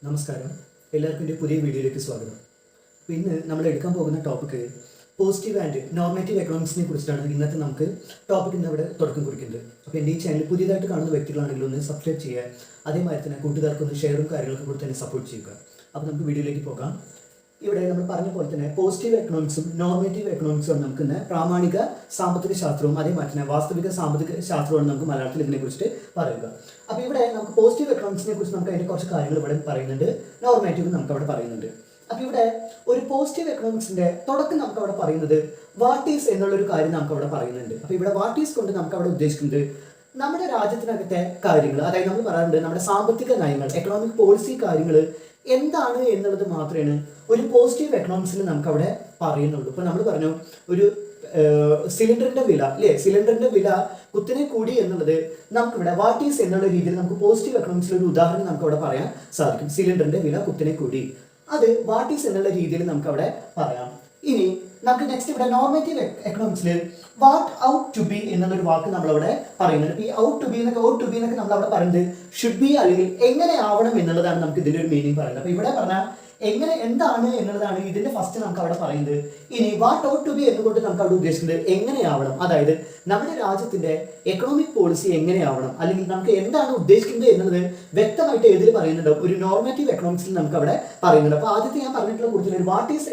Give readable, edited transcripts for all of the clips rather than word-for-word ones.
നമസ്കാരം, എല്ലാവർക്കും എൻ്റെ പുതിയ വീഡിയോയിലേക്ക് സ്വാഗതം. അപ്പോൾ ഇന്ന് നമ്മൾ എടുക്കാൻ പോകുന്ന ടോപ്പിക്ക് പോസിറ്റീവ് ആൻഡ് നോർമേറ്റീവ് എക്കണോമിക്സിനെ കുറിച്ചിട്ടാണ്. ഇന്നത്തെ നമുക്ക് ടോപ്പിക് ഇന്ന് അവിടെ തുടക്കം കുറിക്കുന്നത്. അപ്പോൾ എൻ്റെ ഈ ചാനൽ പുതിയതായിട്ട് കാണുന്ന വ്യക്തികളാണെങ്കിൽ ഒന്ന് സബ്സ്ക്രൈബ് ചെയ്യുക, അതേമാതിരി തന്നെ കൂട്ടുകാർക്കൊന്ന് ഷെയറും കാര്യങ്ങളൊക്കെ കൊടുത്ത് തന്നെ സപ്പോർട്ട് ചെയ്യുക. അപ്പോൾ നമുക്ക് വീഡിയോയിലേക്ക് പോകാം. ഇവിടെ നമ്മൾ പറഞ്ഞ പോലെ തന്നെ പോസിറ്റീവ് എക്കണോമിക്സും നോർമേറ്റീവ് എക്കണോമിക്സും നമുക്ക് ഇന്ന് പ്രാമാണിക സാമ്പത്തിക ശാസ്ത്രവും അതേമാതിരി തന്നെ വാസ്തവിക സാമ്പത്തിക ശാസ്ത്രമാണ് നമുക്ക് മലയാളത്തിൽ ഇതിനെ കുറിച്ചിട്ട് പറയുക. അപ്പോൾ ഇവിടെ നമുക്ക് പോസിറ്റീവ് എക്കണോമിക്സിനെ കുറിച്ച് നമുക്ക് അതിൻ്റെ കുറച്ച് കാര്യങ്ങൾ ഇവിടെ പറയുന്നുണ്ട്, നോർമേറ്റീവ് നമുക്ക് അവിടെ പറയുന്നുണ്ട്. അപ്പോൾ ഇവിടെ ഒരു പോസിറ്റീവ് എക്കണോമിക്സിന്റെ തുടക്കം നമുക്ക് അവിടെ പറയുന്നത് വാട്ട് ഈസ് എന്നുള്ളൊരു കാര്യം നമുക്ക് അവിടെ പറയുന്നുണ്ട്. അപ്പോൾ ഇവിടെ വാട്ട് ഈസ് കൊണ്ട് നമുക്ക് അവിടെ ഉദ്ദേശിക്കുന്നത് നമ്മുടെ രാജ്യത്തിനകത്തെ കാര്യങ്ങൾ, അതായത് നമ്മൾ പറയാറുണ്ട് നമ്മുടെ സാമ്പത്തിക നയങ്ങൾ, എക്കണോമിക് പോളിസി കാര്യങ്ങൾ എന്താണ് എന്നുള്ളത് മാത്രമേ ഒരു പോസിറ്റീവ് എക്കണോമിക്സിൽ നമുക്ക് അവിടെ പറയുന്നുള്ളൂ. ഇപ്പൊ നമ്മൾ പറഞ്ഞു ഒരു സിലിണ്ടറിന്റെ വില അല്ലേ, സിലിണ്ടറിന്റെ വില കുത്തിനെ കൂടി എന്നുള്ളത് നമുക്കിവിടെ വാട്ട് ഈസ് എന്നുള്ള രീതിയിൽ നമുക്ക് പോസിറ്റീവ് എക്കണോമിക്സിൽ ഒരു ഉദാഹരണം നമുക്ക് അവിടെ പറയാൻ സാധിക്കും. സിലിണ്ടറിന്റെ വില കുത്തിനെ കൂടി, അത് വാട്ട് ഈസ് എന്നുള്ള രീതിയിൽ നമുക്ക് അവിടെ പറയാം. ഇനി നമുക്ക് നെക്സ്റ്റ് ഇവിടെ നോർമേറ്റീവ് എക്കണോമിക്സിൽ വാട്ട് ഔട്ട് ടു ബി എന്നുള്ളൊരു വാക്ക് നമ്മളവിടെ പറയുന്നുണ്ട്. ഈ ഔട്ട് ടു ബി എന്നൊക്കെ നമ്മൾ അവിടെ പറയുന്നത് ഷുഡ് ബി അല്ലെങ്കിൽ എങ്ങനെ ആവണം എന്നുള്ളതാണ് നമുക്ക് ഇതിന്റെ ഒരു മീനിങ് പറയുന്നത്. അപ്പൊ ഇവിടെ പറഞ്ഞാൽ എങ്ങനെ എന്താണ് എന്നുള്ളതാണ് ഇതിന്റെ ഫസ്റ്റ് നമുക്ക് അവിടെ പറയുന്നത്. ഇനി വാട്ട് ഔട്ട് ടു ബി എന്നുകൊണ്ട് നമുക്ക് അവിടെ ഉദ്ദേശിക്കുന്നത് എങ്ങനെയാവണം, അതായത് നമ്മുടെ രാജ്യത്തിന്റെ എക്കണോമിക് പോളിസി എങ്ങനെയാവണം അല്ലെങ്കിൽ നമുക്ക് എന്താണ് ഉദ്ദേശിക്കുന്നത് എന്നുള്ളത് വ്യക്തമായിട്ട് ഏതിൽ പറയുന്നുണ്ടാവും, ഒരു നോർമേറ്റീവ് എക്കണോമിക്സിൽ നമുക്ക് അവിടെ പറയുന്നുണ്ട്. അപ്പൊ ആദ്യത്തെ ഞാൻ പറഞ്ഞിട്ടുള്ള കൂടുതൽ വാട്ട് ഈസ്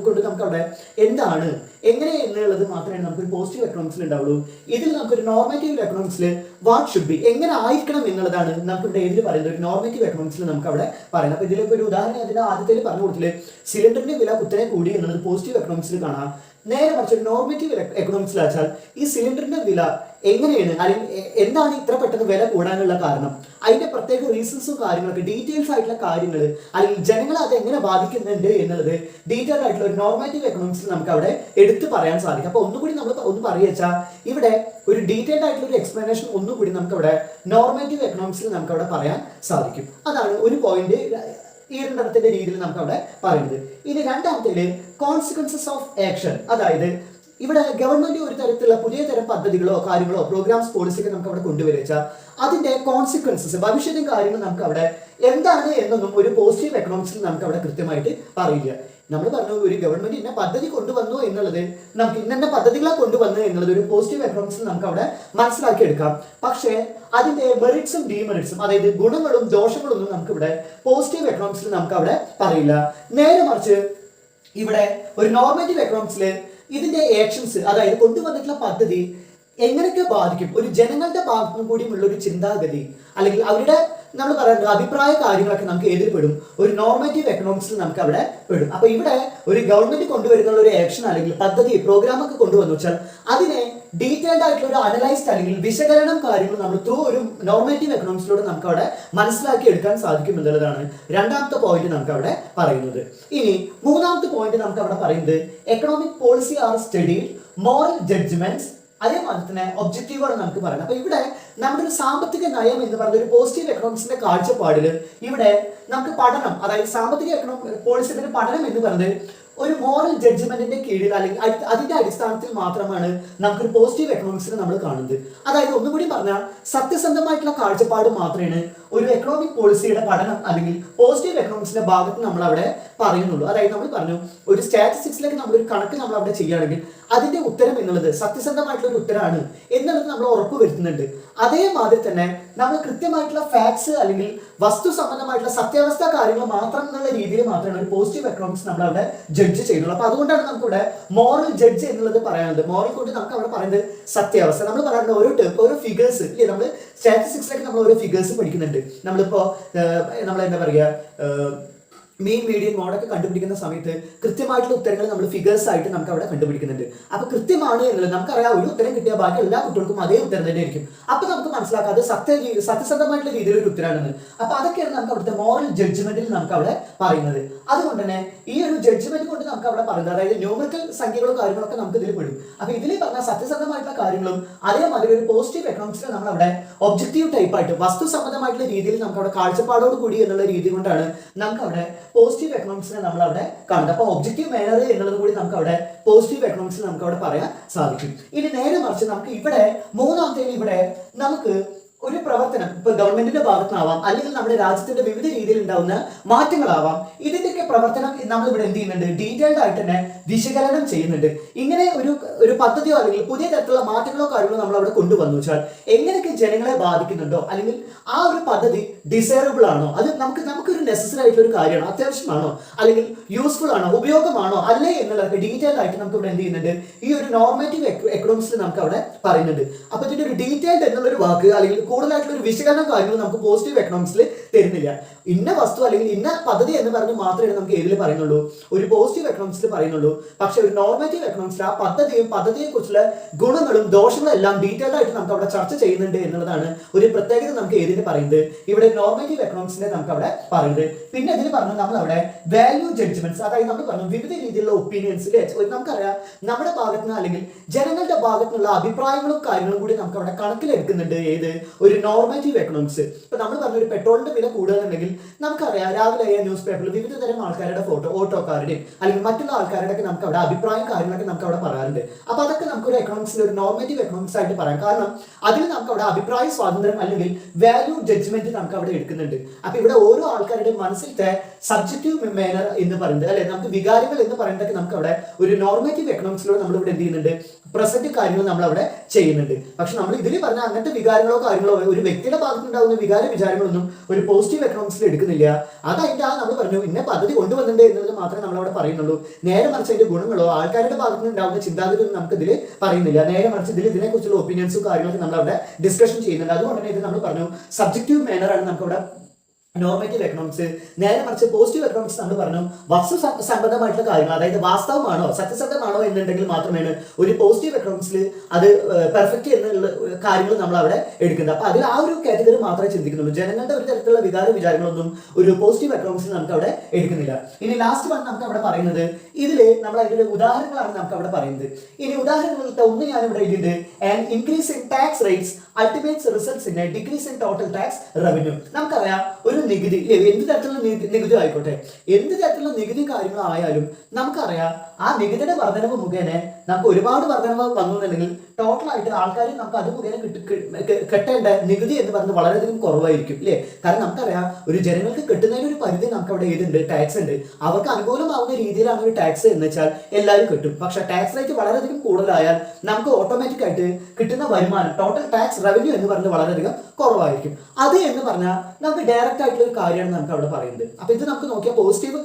കൊണ്ട് നമുക്ക് അവിടെ എന്താണ് എങ്ങനെ എന്നുള്ളത് മാത്രമേ നമുക്കൊരു പോസിറ്റീവ് എക്കണോമിക്സിൽ ഉണ്ടാവുള്ളൂ. ഇതിൽ നമുക്കൊരു നോർമേറ്റീവ് എക്കണോമിക്സിൽ വാട്ട് ഷുഡ് ബി എങ്ങനെ ആയിരിക്കണം എന്നുള്ളതാണ് നമുക്ക് ഇവിടെ ഏതിൽ പറയുന്നത്, ഒരു നോർമേറ്റീവ് എക്കണോമിക്സിൽ നമുക്ക് അവിടെ പറയുന്നത്. അപ്പൊ ഇതിലേക്ക് ഒരു ഉദാഹരണം അതിന്റെ ആദ്യത്തിൽ പറഞ്ഞു കൊടുത്തില് സിലിണ്ടറിന്റെ വില കുത്തനെ കൂടി എന്നുള്ളത് പോസിറ്റീവ് എക്കണോമിക്സിൽ കാണാം. നേരെ മറിച്ച് നോർമേറ്റീവ് എക്കണോമിക്സിൽ വെച്ചാൽ ഈ സിലിണ്ടറിന്റെ വില എങ്ങനെയാണ് അല്ലെങ്കിൽ എന്താണ് ഇത്ര പെട്ടെന്ന് വില കൂടാനുള്ള കാരണം, അതിന്റെ പ്രത്യേക റീസൺസും കാര്യങ്ങളൊക്കെ ഡീറ്റെയിൽസ് ആയിട്ടുള്ള കാര്യങ്ങൾ അല്ലെങ്കിൽ ജനങ്ങളെ അത് എങ്ങനെ ബാധിക്കുന്നുണ്ട് എന്നുള്ളത് ഡീറ്റെയിൽ ആയിട്ടുള്ള ഒരു നോർമേറ്റീവ് എക്കണോമിക്സിൽ നമുക്ക് അവിടെ എടുത്തു പറയാൻ സാധിക്കും. അപ്പൊ ഒന്നുകൂടി നമ്മൾ ഒന്ന് പറയുക ഇവിടെ ഒരു ഡീറ്റെയിൽഡ് ആയിട്ടുള്ള ഒരു എക്സ്പ്ലനേഷൻ ഒന്നുകൂടി നമുക്ക് അവിടെ നോർമേറ്റീവ് എക്കണോമിക്സിൽ നമുക്ക് അവിടെ പറയാൻ സാധിക്കും. അതാണ് ഒരു പോയിന്റ് ഈ രണ്ടെണ്ണത്തിന്റെ രീതിയിൽ നമുക്ക് അവിടെ പറയുന്നത്. ഇനി രണ്ടാമത്തേല് കോൺസിക്വൻസസ് ഓഫ് ആക്ഷൻ, അതായത് ഇവിടെ ഗവൺമെന്റ് ഒരു തരത്തിലുള്ള പുതിയ തരം പദ്ധതികളോ കാര്യങ്ങളോ പ്രോഗ്രാംസ് പോളിസിയൊക്കെ നമുക്ക് അവിടെ കൊണ്ടുവരിക, അതിന്റെ കോൺസിക്വൻസസ് ഭവിഷ്യത്തും കാര്യങ്ങളും നമുക്ക് അവിടെ എന്താണ് എന്നൊന്നും ഒരു പോസിറ്റീവ് എക്കണോമിക്സിൽ നമുക്ക് അവിടെ കൃത്യമായിട്ട് പറയില്ല. നമ്മൾ പറഞ്ഞു ഒരു ഗവൺമെന്റ് ഇന്ന പദ്ധതി കൊണ്ടുവന്നു എന്നുള്ളത്, നമുക്ക് ഇന്ന പദ്ധതികളെ കൊണ്ടുവന്നു എന്നുള്ളത് ഒരു പോസിറ്റീവ് എക്കണോമിക്സിൽ നമുക്ക് അവിടെ മനസ്സിലാക്കി എടുക്കാം. പക്ഷേ അതിന്റെ മെറിറ്റ്സും ഡീമെറിറ്റ്സും, അതായത് ഗുണങ്ങളും ദോഷങ്ങളൊന്നും നമുക്ക് ഇവിടെ പോസിറ്റീവ് എക്കണോമിക്സിൽ നമുക്ക് അവിടെ പറയില്ല. നേരെ മറിച്ച് ഇവിടെ ഒരു നോർമേറ്റീവ് എക്കണോമിക്സിൽ ഇതിന്റെ ആക്ഷൻസ്, അതായത് കൊണ്ടുവന്നിട്ടുള്ള പദ്ധതി എങ്ങനെയൊക്കെ ബാധിക്കും, ഒരു ജനങ്ങളുടെ ഭാഗത്തു കൂടിയുമുള്ള ഒരു ചിന്താഗതി അല്ലെങ്കിൽ അവരുടെ നമ്മൾ പറയുന്നത് അഭിപ്രായ കാര്യങ്ങളൊക്കെ നമുക്ക് ഏതിൽ പെടും, ഒരു നോർമേറ്റീവ് എക്കണോമിക്സിൽ നമുക്ക് അവിടെ പെടും. അപ്പൊ ഇവിടെ ഒരു ഗവൺമെന്റ് കൊണ്ടുവരുന്ന ഒരു ആക്ഷൻ അല്ലെങ്കിൽ പദ്ധതി പ്രോഗ്രാം ഒക്കെ കൊണ്ടുവന്നു വെച്ചാൽ അതിനെ ഡീറ്റെയിൽഡ് ആയിട്ടുള്ള ഒരു അനലൈസ്ഡ് അല്ലെങ്കിൽ വിശകലനം കാര്യങ്ങൾ നമ്മൾ ത്രൂ ഒരു നോർമേറ്റീവ് എക്കണോമിക്സിലൂടെ നമുക്ക് അവിടെ മനസ്സിലാക്കി എടുക്കാൻ സാധിക്കും എന്നുള്ളതാണ് രണ്ടാമത്തെ പോയിന്റ് നമുക്ക് അവിടെ പറയുന്നത്. ഇനി മൂന്നാമത്തെ പോയിന്റ് നമുക്ക് അവിടെ പറയുന്നത് economic policy are study moral judgements, അതേപോലെ തന്നെ ഒബ്ജക്റ്റീവാണ് നമുക്ക് പറയുന്നത്. അപ്പൊ ഇവിടെ നമ്മുടെ ഒരു സാമ്പത്തിക നയം എന്ന് പറയുന്ന ഒരു പോസിറ്റീവ് എക്കണോമിക്സിന്റെ കാഴ്ചപ്പാടിൽ ഇവിടെ നമുക്ക് പഠനം, അതായത് സാമ്പത്തിക പോളിസിയുടെ പഠനം എന്ന് പറയുന്നത് ഒരു മോറൽ ജഡ്ജ്മെന്റിന്റെ കീഴിൽ അല്ലെങ്കിൽ അതിന്റെ അടിസ്ഥാനത്തിൽ മാത്രമാണ് നമുക്കൊരു പോസിറ്റീവ് എക്കണോമിക്സിനെ നമ്മൾ കാണുന്നത്. അതായത് ഒന്നുകൂടി പറഞ്ഞാൽ സത്യസന്ധമായിട്ടുള്ള കാഴ്ചപ്പാട് മാത്രമേ ഒരു എക്കണോമിക് പോളിസിയുടെ പഠനം അല്ലെങ്കിൽ പോസിറ്റീവ് എക്കണോമിക്സിന്റെ ഭാഗത്ത് നമ്മൾ അവിടെ പറയുന്നുള്ളൂ. അതായത് നമ്മൾ പറഞ്ഞു ഒരു സ്റ്റാറ്റിസ്റ്റിക്സിലേക്ക് നമ്മളൊരു കണക്ക് നമ്മൾ അവിടെ ചെയ്യുകയാണെങ്കിൽ അതിന്റെ ഉത്തരം എന്നുള്ളത് സത്യസന്ധമായിട്ടുള്ള ഒരു ഉത്തരമാണ് എന്നുള്ളത് നമ്മൾ ഉറപ്പ് വരുത്തുന്നുണ്ട്. അതേമാതിരി തന്നെ നമ്മൾ കൃത്യമായിട്ടുള്ള ഫാക്ട്സ് അല്ലെങ്കിൽ വസ്തു സംബന്ധമായിട്ടുള്ള സത്യാവസ്ഥ കാര്യങ്ങൾ മാത്രം എന്നുള്ള രീതിയിൽ മാത്രമാണ് ഒരു പോസിറ്റീവ് എക്കണോമിക്സ് നമ്മൾ അവിടെ ജഡ്ജ് ചെയ്യുന്നുള്ളൂ. അപ്പൊ അതുകൊണ്ടാണ് നമുക്ക് ഇവിടെ മോറൽ ജഡ്ജ് എന്നുള്ളത് പറയുന്നത്. മോറൽ കൊണ്ട് നമുക്ക് അവിടെ പറയുന്നത് സത്യാവസ്ഥ. നമ്മൾ പറയുന്നത് ഓരോ ഫിഗേഴ്സ് ഇല്ലേ, നമ്മൾ സ്റ്റാറ്റിസ്റ്റിക്സിലേക്ക് നമ്മൾ ഓരോ ഫിഗേഴ്സ് പഠിക്കുന്നുണ്ട്. നമ്മളിപ്പോ നമ്മൾ എന്താ പറയുക മീൻ മീഡിയൻ മോഡൊക്കെ കണ്ടുപിടിക്കുന്ന സമയത്ത് കൃത്യമായിട്ടുള്ള ഉത്തരങ്ങൾ നമ്മൾ ഫിഗേഴ്സ് ആയിട്ട് നമുക്ക് അവിടെ കണ്ടുപിടിക്കുന്നുണ്ട്. അപ്പൊ കൃത്യമാണ് എന്നുള്ളത് നമുക്കറിയാം, ഒരു ഉത്തരം കിട്ടിയാൽ ബാക്കി എല്ലാ കുട്ടികൾക്കും അതേ ഉത്തരം തന്നെ ആയിരിക്കും. അപ്പൊ നമുക്ക് മനസ്സിലാക്കാം അത് സത്യസന്ധമായിട്ടുള്ള രീതിയിൽ ഒരു ഉത്തരമാണെന്ന്. അപ്പൊ അതൊക്കെയാണ് നമുക്ക് അവിടുത്തെ മോറൽ ജഡ്ജ്മെന്റിൽ നമുക്ക് അവിടെ പറയുന്നത്. അതുകൊണ്ട് തന്നെ ഈ ഒരു ജഡ്ജ്മെന്റ് കൊണ്ട് നമുക്ക് അവിടെ പറയുന്നത്, അതായത് ന്യൂമറിക്കൽ സംഖ്യകളും കാര്യങ്ങളൊക്കെ നമുക്ക് ഇതിൽ പെടും. അപ്പൊ ഇതിൽ പറഞ്ഞ സത്യസന്ധമായിട്ടുള്ള കാര്യങ്ങളും അതേമാതിരി ഒരു പോസിറ്റീവ് എക്കണോമിക്സിൽ നമ്മൾ അവിടെ ഒബ്ജക്റ്റീവ് ടൈപ്പ് ആയിട്ട് വസ്തു സംബന്ധമായിട്ടുള്ള രീതിയിൽ നമുക്ക് അവിടെ കാഴ്ചപ്പാടോട് കൂടി എന്നുള്ള രീതി കൊണ്ടാണ് നമുക്ക് അവിടെ പോസിറ്റീവ് എക്കണോമിക്സിനെ നമ്മൾ അവിടെ കാണുന്നത്. അപ്പൊ ഒബ്ജക്റ്റീവ് മാനർ എന്നുള്ളത് കൂടി നമുക്ക് അവിടെ പോസിറ്റീവ് എക്കണോമിക്സിൽ നമുക്ക് അവിടെ പറയാൻ സാധിക്കും. ഇനി നേരെ മറിച്ച് നമുക്ക് ഇവിടെ മൂന്നാമത്തെ ഇവിടെ നമുക്ക് ഒരു പ്രവർത്തനം ഇപ്പൊ ഗവൺമെന്റിന്റെ ഭാഗത്തുനിന്നാവാം, അല്ലെങ്കിൽ നമ്മുടെ രാജ്യത്തിന്റെ വിവിധ രീതിയിൽ ഉണ്ടാവുന്ന മാറ്റങ്ങളാവാം, ഇതിന്റെയൊക്കെ പ്രവർത്തനം നമ്മൾ ഇവിടെ എന്ത് ചെയ്യുന്നുണ്ട്, ഡീറ്റെയിൽഡ് ആയിട്ട് തന്നെ വിശകലനം ചെയ്യുന്നുണ്ട്. ഇങ്ങനെ ഒരു പദ്ധതിയോ അല്ലെങ്കിൽ പുതിയ തരത്തിലുള്ള മാറ്റങ്ങളോ കാര്യങ്ങളോ നമ്മൾ അവിടെ കൊണ്ടുവന്നു വെച്ചാൽ എങ്ങനെയൊക്കെ ജനങ്ങളെ ബാധിക്കുന്നുണ്ടോ, അല്ലെങ്കിൽ ആ ഒരു പദ്ധതി ഡിസൈറബിൾ ആണോ, അത് നമുക്കൊരു നെസസറി ആയിട്ടുള്ള ഒരു കാര്യമാണോ, അത്യാവശ്യമാണോ, അല്ലെങ്കിൽ യൂസ്ഫുൾ ആണോ, ഉപയോഗമാണോ അല്ലേ എന്നുള്ളതൊക്കെ ഡീറ്റെയിൽഡ് ആയിട്ട് നമുക്ക് ഇവിടെ എന്ത് ചെയ്യുന്നുണ്ട്, ഈ ഒരു നോർമേറ്റീവ് എക്കണോമിക്സിൽ നമുക്ക് അവിടെ പറയുന്നുണ്ട്. അപ്പൊ ഇതിന്റെ ഒരു ഡീറ്റെയിൽഡ് എന്നുള്ളൊരു വാക്ക് അല്ലെങ്കിൽ കൂടുതലായിട്ടുള്ള ഒരു വിശകലനം കാര്യങ്ങൾ നമുക്ക് പോസിറ്റീവ് എക്കണോമിക്സിൽ തരുന്നില്ല. ഇന്ന വസ്തു അല്ലെങ്കിൽ ഇന്ന പദ്ധതി എന്ന് പറഞ്ഞ് മാത്രമേ നമുക്ക് ഏതിൽ പറയുന്നുള്ളൂ, ഒരു പോസിറ്റീവ് എക്കണോമിക്സിൽ പറയുന്നുള്ളൂ. പക്ഷെ ഒരു നോർമേറ്റീവ് എക്കണോമിക്സിൽ ആ പദ്ധതിയെ കുറിച്ചുള്ള ഗുണങ്ങളും ദോഷങ്ങളും എല്ലാം ഡീറ്റെയിൽഡ് ആയിട്ട് നമുക്ക് അവിടെ ചർച്ച ചെയ്യുന്നുണ്ട് എന്നുള്ളതാണ് ഒരു പ്രത്യേകത നമുക്ക് ഏതിന് പറയുന്നത്, ഇവിടെ നോർമേറ്റീവ് എക്കണോമിക്സിനെ നമുക്ക് അവിടെ പറയുന്നത്. പിന്നെ ഇതിൽ പറഞ്ഞു നമ്മൾ അവിടെ വാല്യൂ ജഡ്ജ്മെന്റ്സ്, അതായത് നമ്മൾ പറഞ്ഞു വിവിധ രീതിയിലുള്ള ഒപ്പീനിയൻസ്, നമുക്കറിയാം നമ്മുടെ ഭാഗത്ത് നിന്ന് അല്ലെങ്കിൽ ജനങ്ങളുടെ ഭാഗത്തു നിന്നുള്ള അഭിപ്രായങ്ങളും കാര്യങ്ങളും കൂടി നമുക്ക് അവിടെ കണക്കിലെടുക്കുന്നുണ്ട് ഏത്, ഒരു നോർമേറ്റീവ് എക്കണോമിക്സ്. ഇപ്പൊ നമ്മൾ പറഞ്ഞ ഒരു പെട്രോളിന്റെ വില കൂടുകയാണെന്നുണ്ടെങ്കിൽ നമുക്കറിയാം രാവിലെ ന്യൂസ് പേപ്പറിൽ വിവിധ തരം ആൾക്കാരുടെ ഫോട്ടോ, ഓട്ടോക്കാരുടെയും അല്ലെങ്കിൽ മറ്റുള്ള ആൾക്കാരുടെ ഒക്കെ നമുക്ക് അവിടെ അഭിപ്രായം കാര്യങ്ങളൊക്കെ നമുക്ക് അവിടെ പറയാറുണ്ട്. അപ്പൊ അതൊക്കെ നമുക്കൊരു എക്കണോമിക്സിൽ ഒരു നോർമേറ്റീവ് എക്കണോമിക്സ് ആയിട്ട് പറയാം. കാരണം അതിൽ നമുക്ക് അവിടെ അഭിപ്രായ സ്വാതന്ത്ര്യം അല്ലെങ്കിൽ വാല്യൂ ജഡ്ജ്മെന്റ് നമുക്ക് അവിടെ എടുക്കുന്നുണ്ട്. അപ്പൊ ഇവിടെ ഓരോ ആൾക്കാരുടെ മനസ്സിലത്തെ സബ്ജക്റ്റീവ് മാനർ എന്ന് പറയുന്നത്, അല്ലെ നമുക്ക് വികാരങ്ങൾ എന്ന് പറയുന്നതൊക്കെ നമുക്ക് അവിടെ ഒരു നോർമേറ്റീവ് എക്കണോമിക്സിലൂടെ നമ്മൾ ഇവിടെ എന്ത് ചെയ്യുന്നുണ്ട്, പ്രസന്റ് കാര്യങ്ങൾ നമ്മൾ അവിടെ ചെയ്യുന്നുണ്ട്. പക്ഷെ നമ്മൾ ഇതിൽ പറഞ്ഞ അങ്ങനത്തെ വികാരങ്ങളോ കാര്യങ്ങളോ ഒരു വ്യക്തിയുടെ ഭാഗത്തുണ്ടാകുന്ന വിചാരങ്ങളൊന്നും ഒരു പോസിറ്റീവ് എക്കണോമിക്സിൽ എടുക്കുന്നില്ല. അതതിന്റെ നമ്മൾ പറഞ്ഞു ഇന്ന പദ്ധതി കൊണ്ടുവന്നിട്ടുണ്ട് എന്നത് മാത്രമേ നമ്മൾ അവിടെ പറയുന്നുള്ളൂ. നേരെ മറിച്ച് അതിന്റെ ഗുണങ്ങളോ ആൾക്കാരുടെ ഭാഗത്ത് നിന്ന് ഉണ്ടാകുന്ന ചിന്താഗതിയൊന്നും നമുക്ക് ഇതിൽ പറയുന്നില്ല. നേരെ മറിച്ച് ഇതിനെക്കുറിച്ചുള്ള ഒപ്പീനിയൻസും കാര്യങ്ങളൊക്കെ നമ്മൾ അവിടെ ഡിസ്കഷൻ ചെയ്യുന്നുണ്ട്. അതുകൊണ്ട് തന്നെ ഇത് നമ്മൾ പറഞ്ഞു സബ്ജക്റ്റീവ് മാനർ ആണ് നമുക്ക് അവിടെ നോർമേറ്റീവ് എക്കണോമിക്സ്. നേരെ മറിച്ച് പോസിറ്റീവ് എക്കണോമിക്സ് നമ്മൾ പറഞ്ഞു വസ്തു സംബന്ധമായിട്ടുള്ള കാര്യങ്ങൾ, അതായത് വാസ്തവമാണോ സത്യസന്ധമാണോ എന്നുണ്ടെങ്കിൽ മാത്രമാണ് ഒരു പോസിറ്റീവ് എക്കണോമിക്സിൽ അത് പെർഫെക്റ്റ് എന്നുള്ള കാര്യങ്ങൾ നമ്മൾ അവിടെ എടുക്കുന്നത്. അപ്പൊ അതിൽ ആ ഒരു കാറ്റഗറി മാത്രമേ ചിന്തിക്കുന്നുള്ളൂ. ജനങ്ങളുടെ ഒരു തരത്തിലുള്ള വിചാരങ്ങളൊന്നും ഒരു പോസിറ്റീവ് എക്കണോമിക്സിൽ നമുക്ക് അവിടെ എടുക്കുന്നില്ല. ഇനി ലാസ്റ്റ് വൺ നമുക്ക് അവിടെ പറയുന്നത് ഇതില് നമ്മൾ അതിന്റെ ഉദാഹരണങ്ങളാണ് നമുക്ക് അവിടെ പറയുന്നത്. ഇനി ഉദാഹരണങ്ങളുടെ ഒന്ന് ഞാൻ ഇവിടെ എഴുതിയിട്ടുണ്ട്, and increase in tax rates ultimate results in A decrease in total tax revenue. നമുക്കറിയാം ഒരു നികുതി, എന്ത് തരത്തിലുള്ള നികുതി ആയിക്കോട്ടെ, എന്ത് തരത്തിലുള്ള നികുതി കാര്യങ്ങളായാലും നമുക്കറിയാം ആ നികുതിയുടെ വർധനവ് മുഖേന നമുക്ക് ഒരുപാട് വർധനവ് വന്നുണ്ടെങ്കിൽ ടോട്ടലായിട്ട് ആൾക്കാർ നമുക്ക് അത് മുഖേന കെട്ടേണ്ട നികുതി എന്ന് പറയുന്നത് വളരെയധികം കുറവായിരിക്കും, അല്ലേ? കാരണം നമുക്കറിയാം ഒരു ജനങ്ങൾക്ക് കിട്ടുന്നതിന് ഒരു പരിധി നമുക്ക് അവിടെ ഏതുണ്ട്, ടാക്സ് ഉണ്ട്. അവർക്ക് അനുകൂലമാവുന്ന രീതിയിലാണ് ഒരു ടാക്സ് എന്ന് വെച്ചാൽ എല്ലാവരും കിട്ടും. പക്ഷെ ടാക്സ് റേറ്റ് വളരെയധികം കൂടുതലായാൽ നമുക്ക് ഓട്ടോമാറ്റിക് ആയിട്ട് കിട്ടുന്ന വരുമാനം, ടോട്ടൽ ടാക്സ് റവന്യൂ എന്ന് പറയുന്നത് വളരെയധികം കുറവായിരിക്കും. അത് എന്ന് പറഞ്ഞാൽ നമുക്ക് ഡയറക്റ്റ് ആയിട്ടുള്ള ഒരു കാര്യമാണ് നമുക്ക് അവിടെ പറയുന്നത്. അപ്പൊ ഇത് നമുക്ക് നോക്കിയാൽ പോസിറ്റീവ്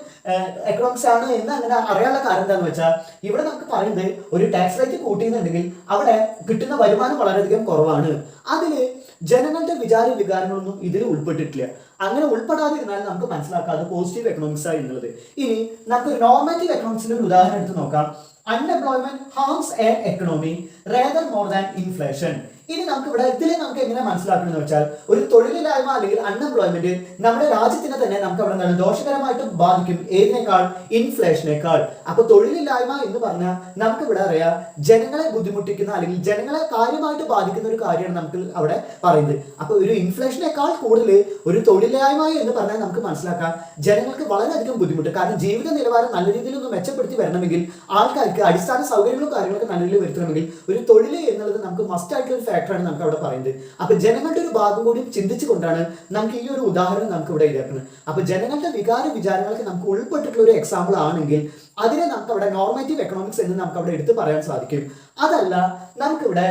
എക്കണോമിക്സ് ആണ് എന്ന് അങ്ങനെ അറിയാനുള്ള കാരണം എന്താണെന്ന് വെച്ചാൽ ഇവിടെ നമുക്ക് പറയുന്നത് ഒരു ടാക്സ് റേറ്റ് കൂട്ടിയെന്നുണ്ടെങ്കിൽ അവിടെ കിട്ടുന്ന വരുമാനം വളരെയധികം കുറവാണ്. അതില് ജനങ്ങളുടെ വികാരങ്ങളൊന്നും ഇതിൽ ഉൾപ്പെട്ടിട്ടില്ല. അങ്ങനെ ഉൾപ്പെടാതിരുന്നാൽ നമുക്ക് മനസ്സിലാക്കാം അത് പോസിറ്റീവ് എക്കണോമിക്സ് ആണ് എന്നുള്ളത്. ഇനി നമുക്ക് നോർമേറ്റീവ് എക്കണോമിക്സിന്റെ ഒരു ഉദാഹരണം എടുത്ത് നോക്കാം. Unemployment harms a economy rather more than inflation. ഇനി നമുക്ക് ഇവിടെ ഇതിൽ നമുക്ക് എങ്ങനെ മനസ്സിലാക്കണം എന്ന് വെച്ചാൽ ഒരു തൊഴിലില്ലായ്മ അല്ലെങ്കിൽ അൺഎംപ്ലോയ്മെന്റ് നമ്മുടെ രാജ്യത്തിനെ തന്നെ നമുക്ക് അവിടെ ദോഷകരമായിട്ട് ബാധിക്കും. ഏതിനേക്കാൾ? ഇൻഫ്ലേഷനേക്കാൾ. അപ്പൊ തൊഴിലില്ലായ്മ എന്ന് പറഞ്ഞാൽ നമുക്ക് ഇവിടെ അറിയാം ജനങ്ങളെ ബുദ്ധിമുട്ടിക്കുന്ന അല്ലെങ്കിൽ ജനങ്ങളെ കാര്യമായിട്ട് ബാധിക്കുന്ന ഒരു കാര്യമാണ് നമുക്ക് അവിടെ പറയുന്നത്. അപ്പൊ ഒരു ഇൻഫ്ലേഷനേക്കാൾ കൂടുതൽ ഒരു തൊഴിലില്ലായ്മ എന്ന് പറഞ്ഞാൽ നമുക്ക് മനസ്സിലാക്കാം ജനങ്ങൾക്ക് വളരെയധികം ബുദ്ധിമുട്ട്. കാരണം ജീവിത നിലവാരം നല്ല രീതിയിൽ ഒന്ന് മെച്ചപ്പെടുത്തി വരണമെങ്കിൽ ആൾക്കാർക്ക് അടിസ്ഥാന സൗകര്യങ്ങളും കാര്യങ്ങളൊക്കെ നല്ല രീതിയിൽ വരുത്തണമെങ്കിൽ ഒരു തൊഴിൽ എന്നുള്ളത് നമുക്ക് മസ്റ്റ് ആയിട്ടുള്ള ഒരു ഫാക്ടറാണ് നമുക്ക് അവിടെ പറയുന്നത്. അപ്പൊ ജനങ്ങളുടെ ഒരു ഭാഗം കൂടി ചിന്തിച്ചുകൊണ്ടാണ് നമുക്ക് ഈ ഒരു ഉദാഹരണം നമുക്ക് ഇവിടെ ഇതാക്കുന്നത്. അപ്പൊ ജനങ്ങളുടെ വിചാരങ്ങൾക്ക് നമുക്ക് ഉൾപ്പെട്ടിട്ടുള്ള ഒരു എക്സാമ്പിൾ ആണെങ്കിൽ അതിനെ നമുക്ക് അവിടെ നോർമേറ്റീവ് എക്കണോമിക്സ് എന്ന് നമുക്ക് അവിടെ എടുത്തു പറയാൻ സാധിക്കും. അതല്ല നമുക്കിവിടെ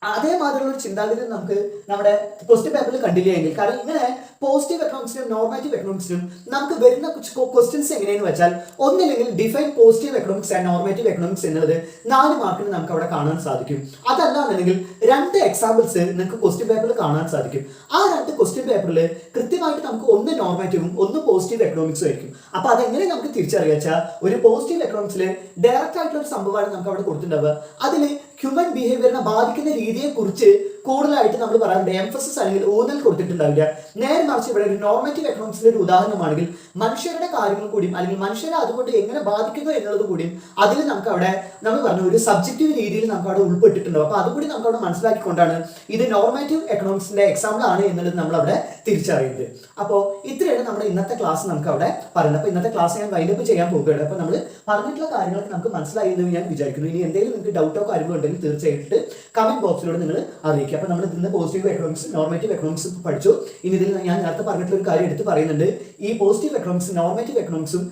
അതേമാതിരിയുള്ള ഒരു ചിന്താഗതി നമുക്ക് നമ്മുടെ ക്വസ്റ്റ്യൻ പേപ്പറിൽ കണ്ടില്ല എങ്കിൽ, കാരണം ഇങ്ങനെ പോസിറ്റീവ് എക്കണോമിക്സിനും നോർമേറ്റീവ് എക്കണോമിക്സിനും നമുക്ക് വരുന്ന ക്വസ്റ്റ്യൻസ് എങ്ങനെയെന്ന് വെച്ചാൽ ഒന്നില്ലെങ്കിൽ define positive economics and normative economics എന്നുള്ളത് 4 മാർക്കിന് നമുക്ക് അവിടെ കാണാൻ സാധിക്കും. അതല്ലാന്നുണ്ടെങ്കിൽ 2 എക്സാമ്പിൾസ് നിങ്ങൾക്ക് ക്വസ്റ്റ്യൻ പേപ്പറിൽ കാണാൻ സാധിക്കും. ആ 2 ക്വസ്റ്റ്യൻ പേപ്പറിൽ കൃത്യമായിട്ട് നമുക്ക് ഒന്ന് നോർമേറ്റീവും ഒന്ന് പോസിറ്റീവ് എക്കണോമിക്സും ആയിരിക്കും. അപ്പൊ അതെങ്ങനെ നമുക്ക് തിരിച്ചറിയാം വെച്ചാൽ ഒരു പോസിറ്റീവ് എക്കണോമിക്സിൽ ഡയറക്റ്റ് ആയിട്ടുള്ള ഒരു സംഭവമാണ് നമുക്ക് അവിടെ കൊടുത്തിട്ടുണ്ടാവുക. അതിൽ ഹ്യൂമൻ ബിഹേവിയറിനെ ബാധിക്കുന്ന രീതിയെ കുറിച്ച് കൂടുതലായിട്ട് നമ്മൾ പറയാറുണ്ട്, എംഫസിസ് അല്ലെങ്കിൽ ഊന്നൽ കൊടുത്തിട്ടുണ്ടാവില്ല. നേരെ മറിച്ച് ഇവിടെ ഒരു നോർമേറ്റീവ് എക്കണോമിക്സിന്റെ ഒരു ഉദാഹരണമാണെങ്കിൽ മനുഷ്യരുടെ കാര്യങ്ങൾ കൂടിയും അല്ലെങ്കിൽ മനുഷ്യരെ അതുകൊണ്ട് എങ്ങനെ ബാധിക്കുന്നു എന്നുള്ളത് കൂടിയും അതിൽ നമുക്ക് അവിടെ നമ്മൾ പറഞ്ഞ ഒരു സബ്ജക്റ്റീവ് രീതിയിൽ നമുക്ക് അവിടെ ഉൾപ്പെട്ടിട്ടുണ്ടാവും. അപ്പോൾ അതുകൂടി നമുക്ക് അവിടെ മനസ്സിലാക്കിക്കൊണ്ടാണ് ഇത് നോർമേറ്റീവ് എക്കണോമിക്സിന്റെ എക്സാമ്പിൾ ആണ് എന്നുള്ളത് നമ്മൾ അവിടെ തിരിച്ചറിയുന്നത്. അപ്പോൾ ഇത്രയാണ് നമ്മുടെ ഇന്നത്തെ ക്ലാസ് നമുക്ക് അവിടെ പറയുന്നത്. അപ്പോൾ ഇന്നത്തെ ക്ലാസ് ഞാൻ വൈൻഡപ്പ് ചെയ്യാൻ പോകുകയാണ്. അപ്പോൾ നമ്മൾ പറഞ്ഞിട്ടുള്ള കാര്യങ്ങളൊക്കെ നമുക്ക് മനസ്സിലായി എന്ന് ഞാൻ വിചാരിക്കുന്നു. ഇനി എന്തെങ്കിലും നിങ്ങൾക്ക് ഡൗട്ടോ കാര്യങ്ങളോ ഉണ്ടെങ്കിൽ തീർച്ചയായിട്ടും കമന്റ് ബോക്സിലൂടെ നിങ്ങൾ അറിയിക്കുക. അപ്പോൾ നമ്മൾ ഇന്ന് പോസിറ്റീവ് എക്കണോമിക്സ് നോർമേറ്റീവ് എക്കണോമിക്സ് പഠിച്ചു. ഇനി ഇതിൽ ഞാൻ നേരത്തെ പറഞ്ഞിട്ടുള്ള ഒരു കാര്യം എടുത്ത് പറയുന്നുണ്ട്. ഈ പോസിറ്റീവ് എക്കണോമിക്സ് നോർമേറ്റീവ് എക്കണോമിക്സും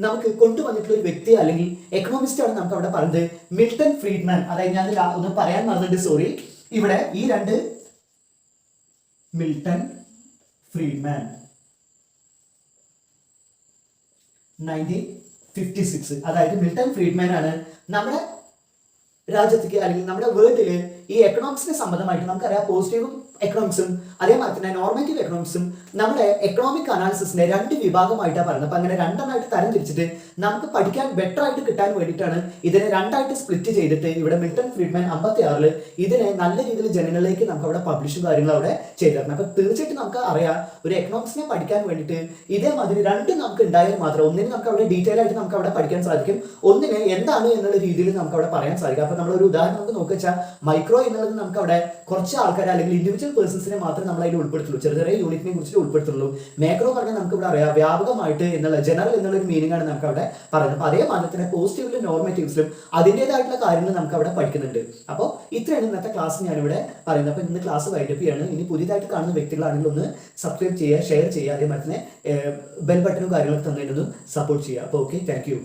നമുക്ക് കൊണ്ടുവന്നിട്ടുള്ള ഒരു വ്യക്തി അല്ലെങ്കിൽ എക്കണോമിസ്റ്റ് ആണ് നമുക്ക് അവിടെ പറഞ്ഞത് മിൽട്ടൺ ഫ്രീഡ്മാൻ. അതായത് ഞാൻ ഒന്ന് പറയാൻ മറന്നിട്ട് സോറി. ഇവിടെ ഈ രണ്ട് മിൽട്ടൺ ഫ്രീഡ്മാൻ 1956. അതായത് മിൽട്ടൺ ഫ്രീഡ്മാൻ ആണ് നമ്മുടെ രാജ്യത്തേക്ക് അല്ലെങ്കിൽ നമ്മുടെ വേൾഡില് ഈ എക്കണോമിക്സിന് സംബന്ധമായിട്ട് നമുക്കറിയാം പോസിറ്റീവും എക്കണോമിക്സും അതേമാതിരി തന്നെ നോർമേറ്റീവ് എക്കണോമിക്സും നമ്മുടെ എക്കണോമിക് അനാലിസിസിന്റെ രണ്ട് വിഭാഗമായിട്ടാണ് പറയുന്നത്. അപ്പൊ അങ്ങനെ രണ്ടെണ്ണമായിട്ട് തരം തിരിച്ചിട്ട് നമുക്ക് പഠിക്കാൻ ബെറ്റർ ആയിട്ട് കിട്ടാൻ വേണ്ടിയിട്ടാണ് ഇതിനെ രണ്ടായിട്ട് സ്പ്ലിറ്റ് ചെയ്തിട്ട് ഇവിടെ മിൽട്ടൺ ഫ്രീഡ്മാൻ 56 ഇതിനെ നല്ല രീതിയിൽ ജനങ്ങളിലേക്ക് നമുക്ക് അവിടെ പബ്ലിഷും കാര്യങ്ങളും അവിടെ ചെയ്തിരുന്നത്. അപ്പൊ തീർച്ചയായിട്ടും നമുക്ക് അറിയാം ഒരു എക്കണോമിക്സിനെ പഠിക്കാൻ വേണ്ടിയിട്ട് ഇതേമാതിരി രണ്ടും നമുക്ക് ഉണ്ടായാൽ മാത്രം ഒന്നിന് നമുക്ക് അവിടെ ഡീറ്റെയിൽ ആയിട്ട് നമുക്ക് അവിടെ പഠിക്കാൻ സാധിക്കും, ഒന്നിന് എന്താണ് എന്നുള്ള രീതിയിൽ നമുക്ക് അവിടെ പറയാൻ സാധിക്കും. അപ്പൊ നമ്മൾ ഒരു ഉദാഹരണം നമുക്ക് നോക്കിച്ചാൽ മൈക്രോ എന്നുള്ളത് നമുക്ക് അവിടെ കുറച്ച് ആൾക്കാർ അല്ലെങ്കിൽ ഇൻഡിവിജ്വൽ പേഴ്സൺസിനെ മാത്രമേ നമ്മൾ അതിൽ ഉൾപ്പെടുത്തുള്ളൂ, ചെറിയ ചെറിയ യൂണിറ്റിനെ കുറിച്ച് ഉൾപ്പെടുത്തുള്ളൂ. മാക്രോ പറഞ്ഞാൽ നമുക്ക് ഇവിടെ അറിയാം വ്യാപകമായിട്ട് എന്നുള്ള ജനറൽ എന്നുള്ള ഒരു മീനിങ് ആണ് നമുക്ക് അവിടെ പറയുന്നത്. അപ്പോൾ അതേ മാതിരി പോസിറ്റീവിലും നോർമേറ്റീവ്സിലും അതിൻ്റെതായിട്ടുള്ള കാര്യങ്ങൾ നമുക്ക് അവിടെ പഠിക്കുന്നുണ്ട്. അപ്പോൾ ഇത്രയാണ് ഇന്നത്തെ ക്ലാസ് ഞാനിവിടെ പറയുന്നത്. അപ്പോൾ ഇന്ന് ക്ലാസ് വൈൻഡപ്പ് ചെയ്യാണ്. ഇനി പുതിയതായിട്ട് കാണുന്ന വ്യക്തികളാണെങ്കിൽ ഒന്ന് സബ്സ്ക്രൈബ് ചെയ്യുക, ഷെയർ ചെയ്യുക, അതേമാതിരി തന്നെ ബെൽ ബട്ടനും കാര്യങ്ങളൊക്കെ തന്നിട്ടൊന്ന് സപ്പോർട്ട് ചെയ്യുക. അപ്പോൾ ഓക്കെ, താങ്ക് യു.